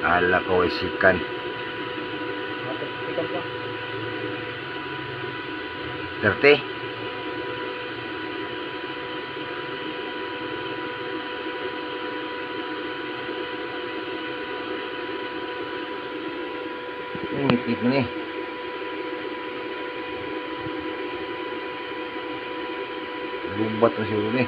Ala ko isikan. Ikan pa. 30. Ini ngipit mo ni. Lubat mo siguro ni.